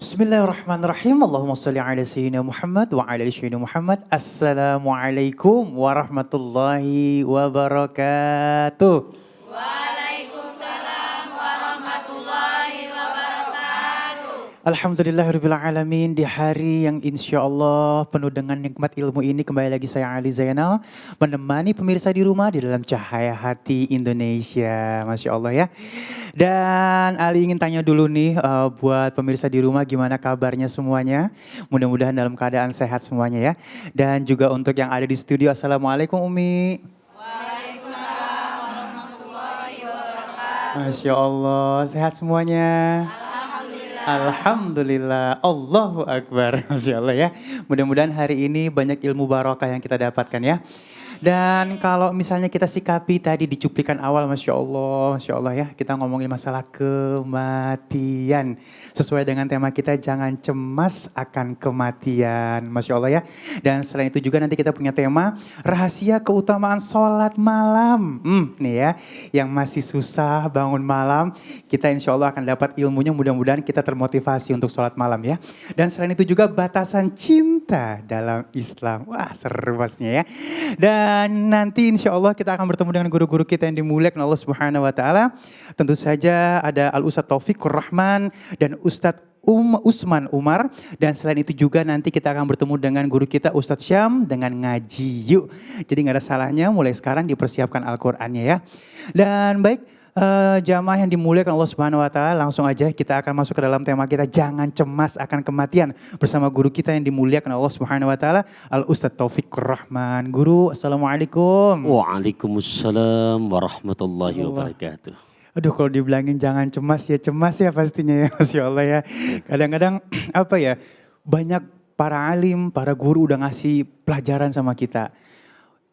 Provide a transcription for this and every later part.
Bismillahirrahmanirrahim. Allahumma sholli ala sayyidina Muhammad wa ala ali sayyidina Muhammad. Assalamualaikum warahmatullahi wabarakatuh. Waalaikumsalam warahmatullahi wabarakatuh. Alhamdulillahirabbil alamin, di hari yang insya Allah penuh dengan nikmat ilmu ini kembali lagi saya Ali Zainal menemani pemirsa di rumah di dalam cahaya hati Indonesia. Masya Allah ya. Dan Ali ingin tanya dulu nih buat pemirsa di rumah gimana kabarnya semuanya. Mudah-mudahan dalam keadaan sehat semuanya ya. Dan juga untuk yang ada di studio, Assalamualaikum Umi. Waalaikumsalam warahmatullahi wabarakatuh. Masya Allah, sehat semuanya. Alhamdulillah. Alhamdulillah, Allahu Akbar. Masya Allah ya. Mudah-mudahan hari ini banyak ilmu barokah yang kita dapatkan ya. Dan kalau misalnya kita sikapi tadi di cuplikan awal, Masya Allah ya, kita ngomongin masalah kematian. Sesuai dengan tema kita, jangan cemas akan kematian, Masya Allah ya. Dan selain itu juga nanti kita punya tema, rahasia keutamaan sholat malam. Nih ya, yang masih susah bangun malam, kita insya Allah akan dapat ilmunya, mudah-mudahan kita termotivasi untuk sholat malam ya. Dan selain itu juga batasan cinta dalam Islam. Wah seru pastinya ya. Dan nanti insya Allah kita akan bertemu dengan guru-guru kita yang dimuliakan Allah Subhanahu Wa Taala. Tentu saja ada Al-Ustadz Taufikur Rahman dan Ustadz Usman Umar. Dan selain itu juga nanti kita akan bertemu dengan guru kita Ustadz Syam dengan ngaji yuk. Jadi gak ada salahnya mulai sekarang dipersiapkan Al-Qur'annya ya. Dan baik, jamaah yang dimuliakan Allah Subhanahu Wa Taala, langsung aja kita akan masuk ke dalam tema kita, jangan cemas akan kematian, bersama guru kita yang dimuliakan Allah Subhanahu Wa Taala, Al Ustadz Taufikur Rahman. Guru, assalamualaikum. Waalaikumsalam warahmatullahi wabarakatuh. Aduh, kalau dibilangin jangan cemas ya pastinya ya, Masya Allah ya. Kadang-kadang apa ya, banyak para alim, para guru udah ngasih pelajaran sama kita.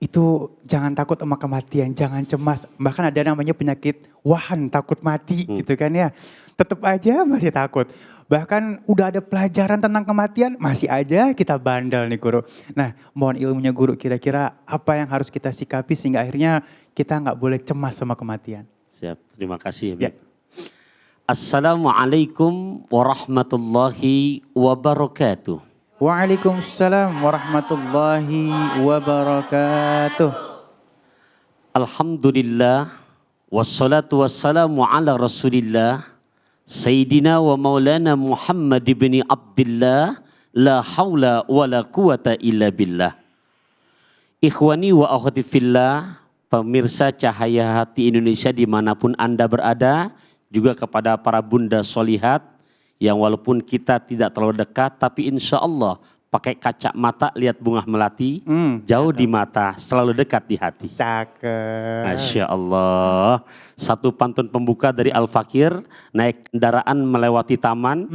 Itu jangan takut sama kematian, jangan cemas. Bahkan ada namanya penyakit wahan, takut mati gitu kan ya. Tetap aja masih takut. Bahkan udah ada pelajaran tentang kematian, masih aja kita bandel nih guru. Nah, mohon ilmunya guru, kira-kira apa yang harus kita sikapi sehingga akhirnya kita nggak boleh cemas sama kematian. Siap, terima kasih. Ya. Assalamualaikum warahmatullahi wabarakatuh. Waalaikumsalam warahmatullahi wabarakatuh. Alhamdulillah, wassalatu wassalamu ala rasulillah, Sayyidina wa maulana Muhammad ibn Abdullah, la hawla wa la quwata illa billah. Ikhwani wa akhwati fillah, pemirsa Cahaya Hati Indonesia dimanapun Anda berada, juga kepada para bunda solihat, yang walaupun kita tidak terlalu dekat, tapi insya Allah pakai kaca mata lihat bunga melati, jauh di mata, selalu dekat di hati. Cakep. Masya Allah. Satu pantun pembuka dari Al-Fakir, naik kendaraan melewati taman,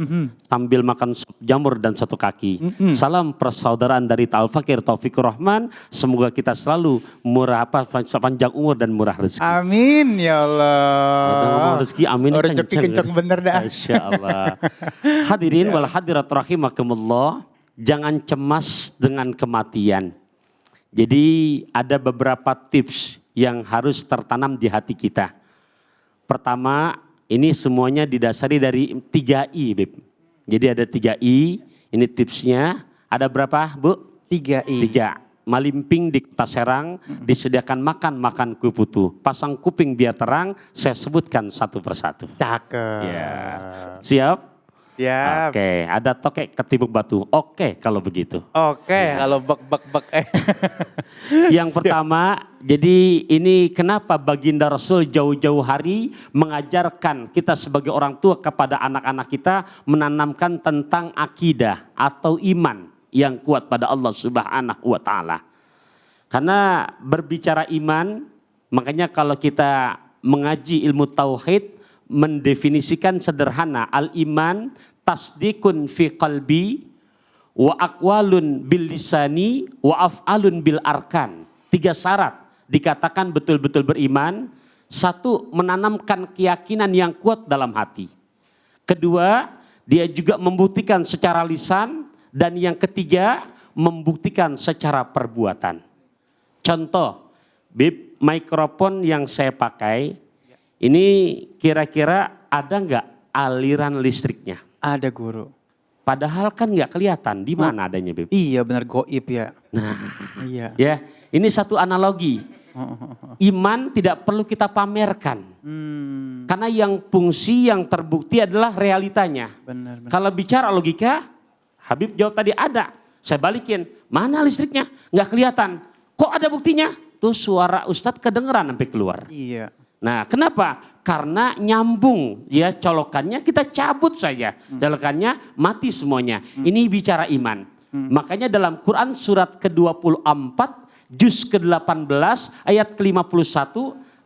sambil makan sup jamur dan satu kaki. Salam persaudaraan dari Al-Fakir Taufikur Rahman, semoga kita selalu panjang umur dan murah rezeki. Amin ya Allah. Udah ngomong rezeki, amin. Rezeki kenceng bener dah. Masya Allah. Hadirin wal hadirat rahimakumullah, jangan cemas dengan kematian. Jadi ada beberapa tips yang harus tertanam di hati kita. Pertama, ini semuanya didasari dari 3I, Beb. Jadi ada 3I, ini tipsnya. Ada berapa, Bu? 3I. 3. Malimping di Kota Serang, disediakan makan kuputu. Pasang kuping biar terang, saya sebutkan satu persatu. Cakep. Ya. Siap? Siap. Oke, ada tokek ketibuk batu. Oke, kalau begitu. Oke, kalau bek. Yang pertama, jadi ini kenapa baginda Rasul jauh-jauh hari mengajarkan kita sebagai orang tua kepada anak-anak kita menanamkan tentang akidah atau iman yang kuat pada Allah Subhanahu wa Ta'ala. Karena berbicara iman, makanya kalau kita mengaji ilmu tauhid, mendefinisikan sederhana, al-iman tasdikun fi qalbi wa aqwalun bil lisani wa af'alun bil arkan. 3 syarat dikatakan betul-betul beriman. 1, menanamkan keyakinan yang kuat dalam hati. 2, dia juga membuktikan secara lisan. Dan yang 3, membuktikan secara perbuatan. Contoh, Bib, mikrofon yang saya pakai, ini kira-kira ada nggak aliran listriknya? Ada guru. Padahal kan nggak kelihatan di mana adanya Beb. Iya benar goib ya. Nah, Iya. ya ini satu analogi. Iman tidak perlu kita pamerkan. Karena yang fungsi yang terbukti adalah realitanya. Benar. Kalau bicara logika, Habib jawab tadi ada. Saya balikin, mana listriknya? Nggak kelihatan. Kok ada buktinya? Tuh suara Ustadz kedengeran sampai keluar. Iya. Nah kenapa? Karena nyambung ya colokannya kita cabut saja. Colokannya mati semuanya. Ini bicara iman. Makanya dalam Quran surat ke-24 juz ke-18 ayat ke-51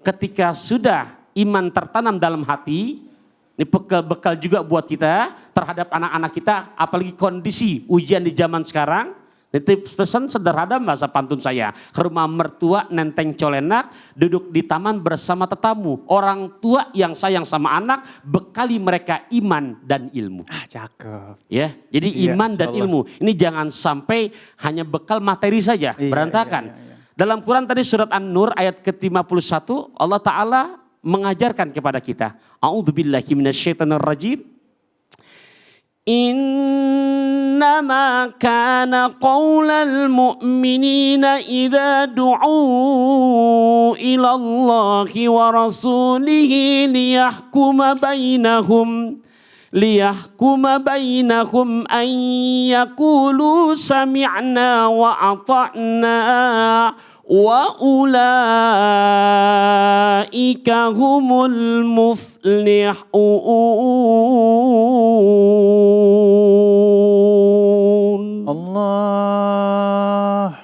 ketika sudah iman tertanam dalam hati. Ini bekal juga buat kita terhadap anak-anak kita apalagi kondisi ujian di zaman sekarang. Itu pesan sederhana bahasa pantun saya. Ke rumah mertua nenteng colenak, duduk di taman bersama tetamu. Orang tua yang sayang sama anak, bekali mereka iman dan ilmu. Cakep. Ya, jadi Iya, iman dan insyaallah. ilmu. Ini jangan sampai hanya bekal materi saja, Iya, berantakan. iya. Dalam Quran tadi surat An-Nur ayat ke-51, Allah Ta'ala mengajarkan kepada kita. A'udzubillahi minasyaitonirrajim. Innama kana qaulal mu'minina idza du'u ila Allahi wa rasulihi liyahkuma bainahum an yaqulu sami'na wa ata'na wa ulaika humul muflihun. Allah.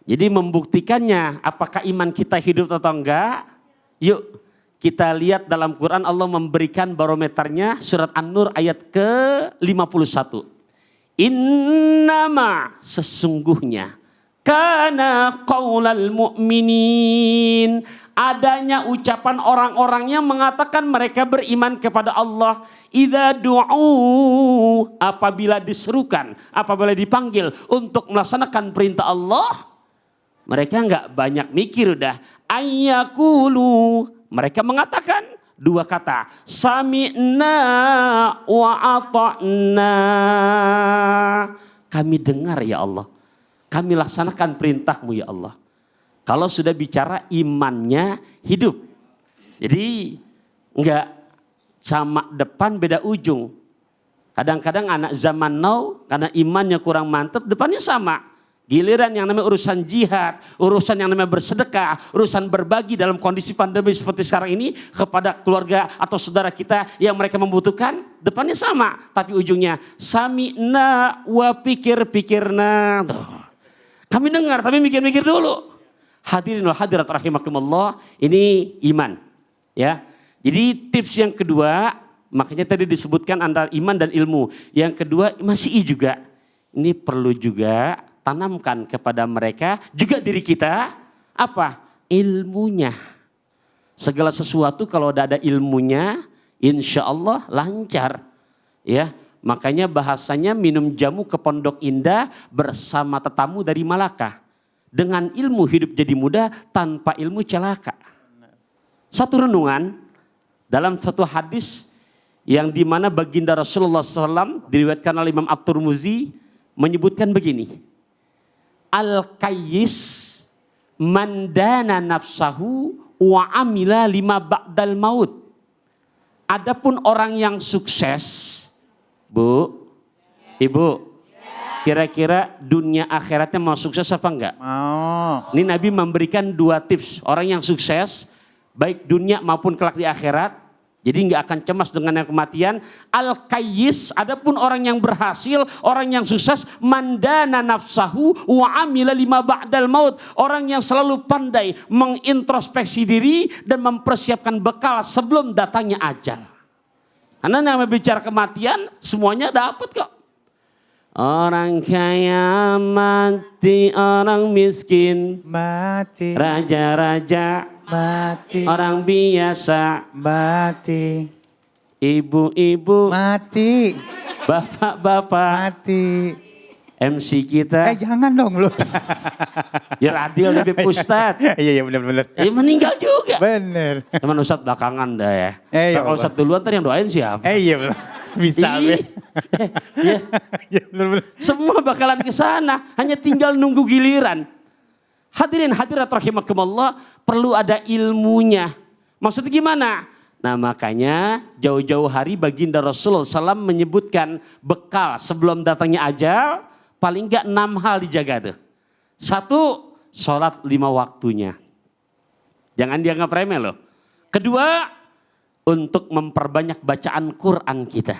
Jadi membuktikannya apakah iman kita hidup atau enggak? Yuk kita lihat dalam Quran Allah memberikan barometernya surat An-Nur ayat ke-51. Innama sesungguhnya kana qaulal mu'minin. Adanya ucapan orang-orang yang mengatakan mereka beriman kepada Allah. Idza du'u apabila diserukan, apabila dipanggil untuk melaksanakan perintah Allah. Mereka enggak banyak mikir udah. Ayyakulu. Mereka mengatakan dua kata. Sami'na wa ata'na. Kami dengar ya Allah. Kami laksanakan perintahmu ya Allah. Kalau sudah bicara imannya hidup. Jadi enggak sama depan beda ujung. Kadang-kadang anak zaman now karena imannya kurang mantap depannya sama. Giliran yang namanya urusan jihad, urusan yang namanya bersedekah, urusan berbagi dalam kondisi pandemi seperti sekarang ini kepada keluarga atau saudara kita yang mereka membutuhkan, depannya sama. Tapi ujungnya sami'na wa pikir-pikirna. Kami dengar tapi mikir-mikir dulu. Hadirin wal hadirat rahimakumullah, ini iman. Ya. Jadi tips yang kedua, makanya tadi disebutkan antara iman dan ilmu. Yang kedua masih juga, ini perlu juga tanamkan kepada mereka, juga diri kita, apa? Ilmunya. Segala sesuatu kalau ada ilmunya, insya Allah lancar. Ya, makanya bahasanya minum jamu ke Pondok Indah bersama tetamu dari Malaka. Dengan ilmu hidup jadi mudah, tanpa ilmu celaka. Satu renungan dalam satu hadis yang dimana baginda Rasulullah SAW diriwayatkan oleh Imam At-Tirmidzi menyebutkan begini. Al-Qayyis mandana nafsahu wa amila lima ba'dal maut. Adapun orang yang sukses, Bu, Ibu, kira-kira dunia akhiratnya mau sukses apa enggak? Mau. Ini Nabi memberikan dua tips. Orang yang sukses, baik dunia maupun kelak di akhirat, jadi nggak akan cemas dengan yang kematian. Al-Qayyis, adapun orang yang berhasil, orang yang sukses, mandana nafsahu wa amila lima ba'dal maut. Orang yang selalu pandai mengintrospeksi diri dan mempersiapkan bekal sebelum datangnya ajal. Karena yang bicara kematian, semuanya dapat kok. Orang kaya mati, orang miskin Mati. raja-raja, Mati. orang biasa, Mati. ibu-ibu, Mati. bapak-bapak, Mati. MC kita, Jangan dong lu. ya Radil Habib Ustadz, Iya benar-benar. meninggal juga. Iya. Bener. Cuman Ustadz belakangan dah ya. Ya Kalau Allah. Ustadz duluan ntar yang doain siapa? Iya bisa. Ih, ya. Iya bener-bener. Semua bakalan ke sana, hanya tinggal nunggu giliran. Hadirin hadirat rahimakumullah, perlu ada ilmunya. Maksudnya gimana? Nah makanya jauh-jauh hari baginda Rasulullah SAW menyebutkan bekal sebelum datangnya ajal, paling enggak 6 hal dijaga tuh. 1, sholat 5 waktunya. Jangan dianggap remeh loh. Kedua, untuk memperbanyak bacaan Quran kita.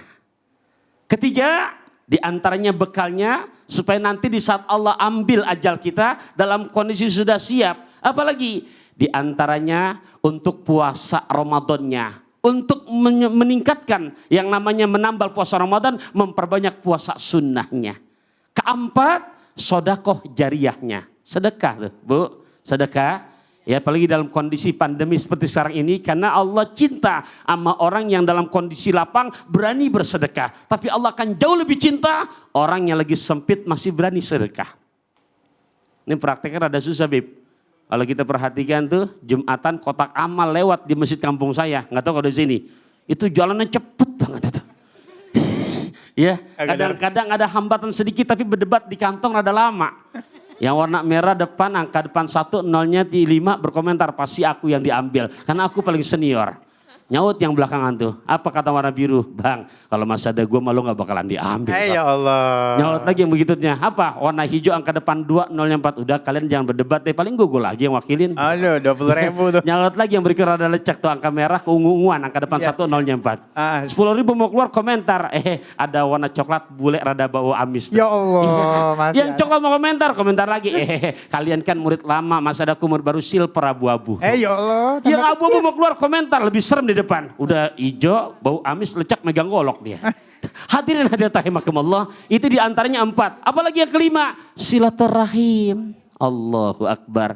Ketiga, di antaranya bekalnya supaya nanti di saat Allah ambil ajal kita dalam kondisi sudah siap. Apalagi di antaranya untuk puasa Ramadannya. Untuk meningkatkan yang namanya menambal puasa Ramadan, memperbanyak puasa sunnahnya. Keempat, sodakoh jariyahnya. Sedekah tuh Bu, sedekah. Ya apalagi dalam kondisi pandemi seperti sekarang ini, karena Allah cinta sama orang yang dalam kondisi lapang berani bersedekah. Tapi Allah akan jauh lebih cinta orang yang lagi sempit masih berani sedekah. Ini prakteknya rada susah Bib. Kalau kita perhatikan tuh Jumatan kotak amal lewat di masjid kampung saya. Nggak tahu kalau di sini. Itu jalannya cepet banget itu. Ya kadang-kadang ada hambatan sedikit tapi berdebat di kantong rada lama. Yang warna merah depan, angka depan 1, nolnya di 5 berkomentar pasti aku yang diambil. Karena aku paling senior. Nyaut yang belakangan tuh. Apa kata warna biru? Bang, kalau masih ada gue malu gak bakalan diambil. Ya Allah. Nyaut lagi yang begitunya. Apa? Warna hijau angka depan 2, nolnya 4. Udah kalian jangan berdebat deh. Paling gue lagi yang wakilin. Aduh 20.000 tuh. Nyaut lagi yang berikut rada lecek tuh. Angka merah keungu-unguan. Angka depan 1, nolnya 4. 10.000 mau keluar komentar. Ada warna coklat bule rada bau amis tuh. Ya Allah. Masih Yang coklat mau komentar lagi. Kalian kan murid lama, masa ada murid baru silver abu-abu. ya Allah. Yang abu-abu mau keluar komentar lebih serem di depan. Udah hijau, bau amis, lecak, megang golok dia. Hadirin hadirat rahimakumullah, itu diantaranya 4. Apalagi yang kelima, silaturahim. Allahu Akbar.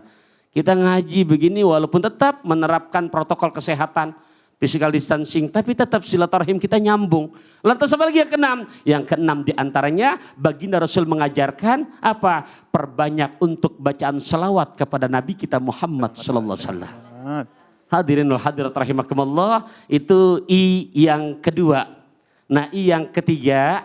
Kita ngaji begini walaupun tetap menerapkan protokol kesehatan, physical distancing, tapi tetap silaturahim kita nyambung. Lantas apa lagi yang keenam? Yang keenam diantaranya baginda Rasul mengajarkan apa? Perbanyak untuk bacaan selawat kepada Nabi kita Muhammad sallallahu alaihi wasallam. Hadirin wal hadirat rahimakumullah, itu I yang kedua. Nah I yang ketiga,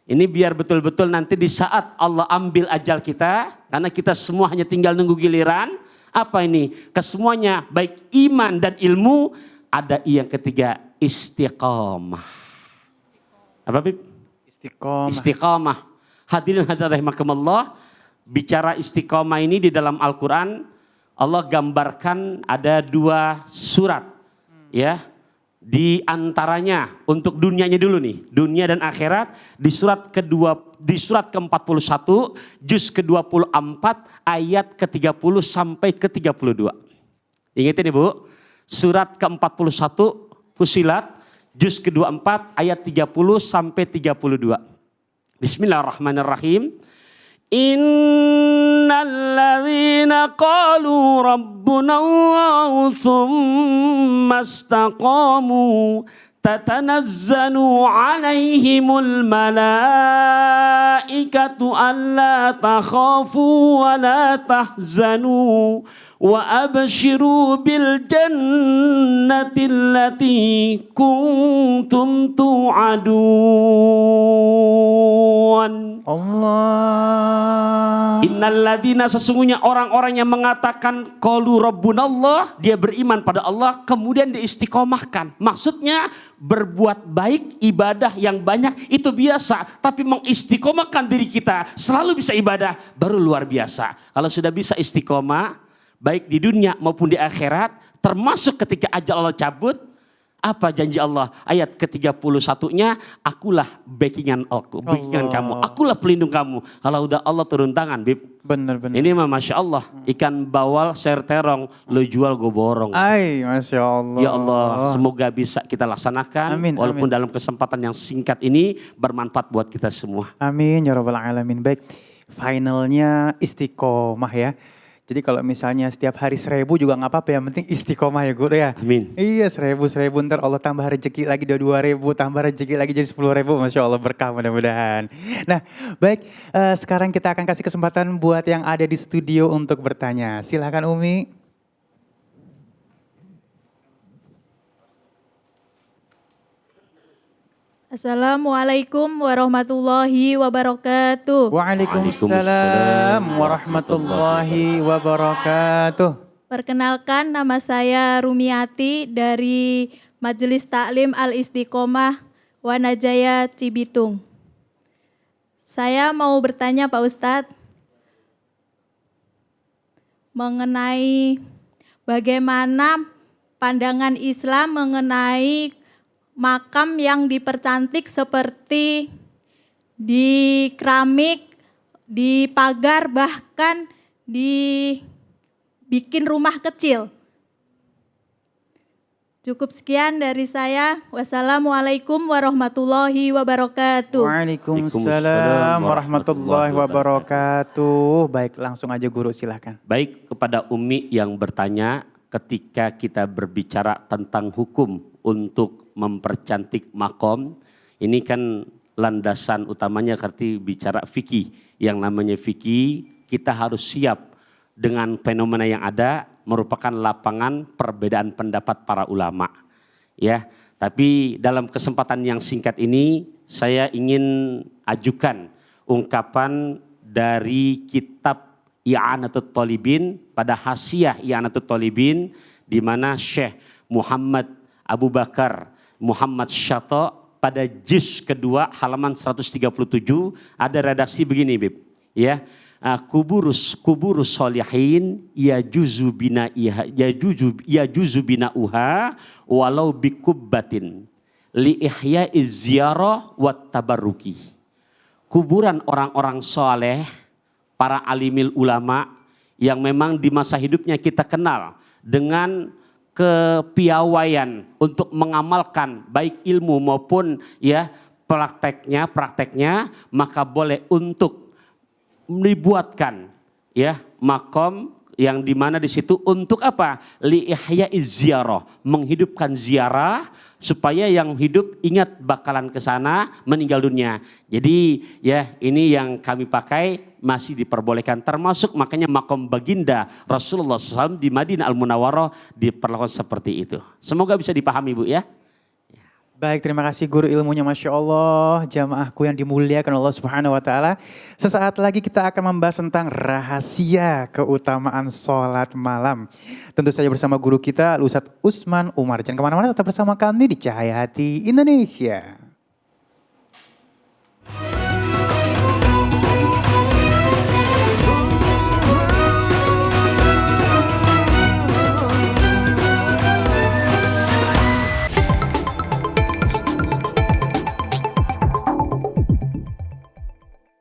ini biar betul-betul nanti di saat Allah ambil ajal kita, karena kita semua hanya tinggal nunggu giliran. Apa ini? Kesemuanya baik iman dan ilmu, ada I yang ketiga, istiqamah. Apa Bib? Istiqomah. Istiqamah. Hadirin hadirat rahimakumullah, bicara istiqamah ini di dalam Al-Quran, Allah gambarkan ada 2 surat. Ya. Di antaranya untuk dunianya dulu nih, dunia dan akhirat, di surat ke-41, juz ke-24, ayat ke-30 sampai ke-32. Ingatin Ibu, surat ke-41 Fusilat, juz ke-24, ayat 30 sampai 32. Bismillahirrahmanirrahim. Innalladzina qalu rabbuna Allah thumma istaqamu tatanazzalu alaihimul malaikatu alla takhafu wa la tahzanu wa abshiru bil jannati allati kuntum tu'adun. Allah. Innalladzina, sesungguhnya orang-orang yang mengatakan qalu rabbunallah, dia beriman pada Allah kemudian diistiqomahkan. Maksudnya berbuat baik, ibadah yang banyak itu biasa, tapi mengistiqomahkan diri kita selalu bisa ibadah baru luar biasa. Kalau sudah bisa istiqomah baik di dunia maupun di akhirat, termasuk ketika ajal Allah cabut, apa janji Allah? Ayat ke-31-nya, akulah backingan kamu, akulah pelindung kamu. Kalau udah Allah turun tangan, Bib. Bener-bener. Ini mah Masya Allah, ikan bawal ser terong, lo jual gue borong. Ay, Masya Allah. Ya Allah, semoga bisa kita laksanakan. Amin, walaupun amin. dalam kesempatan yang singkat ini bermanfaat buat kita semua. Amin, ya Rabbal Alamin. Baik, finalnya istiqomah ya. Jadi kalau misalnya setiap hari 1000 juga nggak apa-apa, yang penting istiqomah ya Guru ya. Amin. Iya 1000 ntar Allah tambah rezeki lagi 22.000, tambah rezeki lagi jadi 10.000, Masya Allah berkah mudah-mudahan. Nah baik, sekarang kita akan kasih kesempatan buat yang ada di studio untuk bertanya. Silakan Umi. Assalamualaikum warahmatullahi wabarakatuh. Waalaikumsalam warahmatullahi wabarakatuh. Perkenalkan, nama saya Rumiati dari Majelis Taklim Al-Istiqomah Wanajaya Cibitung. Saya mau bertanya Pak Ustadz mengenai bagaimana pandangan Islam mengenai makam yang dipercantik seperti di keramik, di pagar, bahkan dibikin rumah kecil. Cukup sekian dari saya. Wassalamualaikum warahmatullahi wabarakatuh. Waalaikumsalam warahmatullahi wabarakatuh. Baik, langsung aja guru silakan. Baik, kepada Umi yang bertanya, ketika kita berbicara tentang hukum untuk mempercantik makom, ini kan landasan utamanya arti bicara fikih. Yang namanya fikih, kita harus siap dengan fenomena yang ada merupakan lapangan perbedaan pendapat para ulama. Ya, tapi dalam kesempatan yang singkat ini saya ingin ajukan ungkapan dari kitab I'anatul Talibin pada Hasyiah I'anatul Talibin di mana Syekh Muhammad Abu Bakar Muhammad Syato pada juz kedua halaman 137 ada redaksi begini Bib. Ya, kuburus solihin ya juzu bina uha walau bikubbatin li ihya izyarah wat tabarruki. Kuburan orang-orang soleh, para alimil ulama yang memang di masa hidupnya kita kenal dengan kepiawaian untuk mengamalkan baik ilmu maupun ya prakteknya maka boleh untuk dibuatkan ya makom yang dimana di situ untuk apa? Li ihya izyarah, menghidupkan ziarah supaya yang hidup ingat bakalan ke sana meninggal dunia. Jadi ya ini yang kami pakai masih diperbolehkan termasuk makanya makom baginda Rasulullah SAW di Madinah Al-Munawwarah diperlakukan seperti itu. Semoga bisa dipahami Bu ya. Baik, terima kasih guru ilmunya, Masya Allah. Jamaahku yang dimuliakan Allah Subhanahu wa Ta'ala. Sesaat lagi kita akan membahas tentang rahasia keutamaan sholat malam. Tentu saja bersama guru kita, Ustadz Usman Umar. Jangan kemana-mana, tetap bersama kami di Cahaya Hati Indonesia.